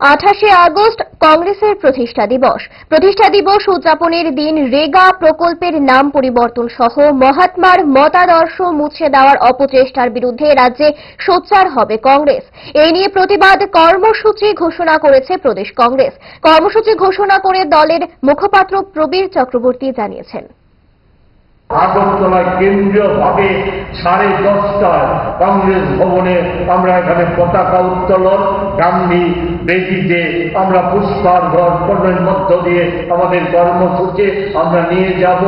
28শে August কংগ্রেসের প্রতিষ্ঠা দিবস উদযাপনের দিন রেগা প্রকল্পের নাম পরিবর্তন সহ মহাত্মার মতাদর্শ মুছে দেওয়ার অপচেষ্টার বিরুদ্ধে রাজ্যে সোচ্চার হবে কংগ্রেস। এই নিয়ে প্রতিবাদ কর্মসূচি ঘোষণা করেছে প্রদেশ কংগ্রেস। কর্মসূচি ঘোষণা করে দলের মুখপাত্র প্রবীর চক্রবর্তী জানিয়েছেন, আগরতলায় কেন্দ্রীয়ভাবে 10:30টায় কংগ্রেস ভবনে আমরা এখানে পতাকা উত্তোলন, গান্ধী বেদিতে আমরা পুষ্পার্ঘ অর্পণের মধ্য দিয়ে আমাদের কর্মসূচি আমরা নিয়ে যাব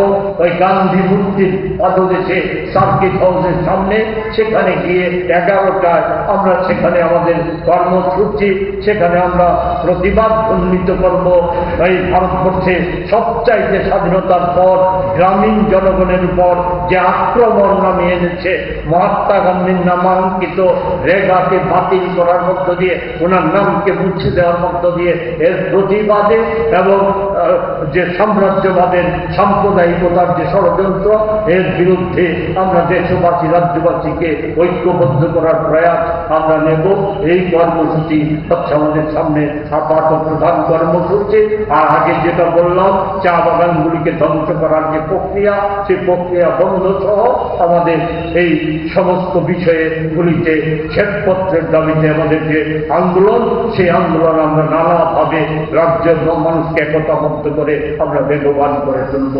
ওই গান্ধী মূর্তির পাদদেশে সার্কিট হাউসের সামনে। সেখানে গিয়ে 11টায় আমরা সেখানে আমাদের কর্মসূচি, সেখানে আমরা প্রতিবাদ উন্নীত করব। এই ভারতবর্ষে সবচাইতে স্বাধীনতার পর গ্রামীণ জনগণের উপর যে আক্রমণ নামিয়ে এনেছে, মহাত্মা গান্ধীর নামাঙ্কিত রেগাকে বাতিল করার মধ্য দিয়ে, ওনার নামকে মুছে দেওয়ার মধ্য দিয়ে এর প্রতিবাদে এবং যে সাম্রাজ্যবাদের সাম্প্রদায়িকতার যে ষড়যন্ত্র, এর বিরুদ্ধে আমরা দেশবাসী রাজ্যবাসীকে ঐক্যবদ্ধ করার প্রয়াস আমরা নেব। এই কর্মসূচি হচ্ছে আমাদের সামনে আপাতত প্রধান কর্মসূচি। আর আগে যেটা বললাম, চা বাগানগুলিকে ধ্বংস করার যে প্রক্রিয়া, সেই প্রক্রিয়া বন্ধ সহ আমাদের এই সমস্ত বিষয়গুলিতে শ্বেতপত্রের দাবিতে আমাদের যে আন্দোলন, সেই আন্দোলন আমরা নানাভাবে রাজ্যের মানুষকে একতাবদ্ধ করে আমরা বেগবান করে তুলব।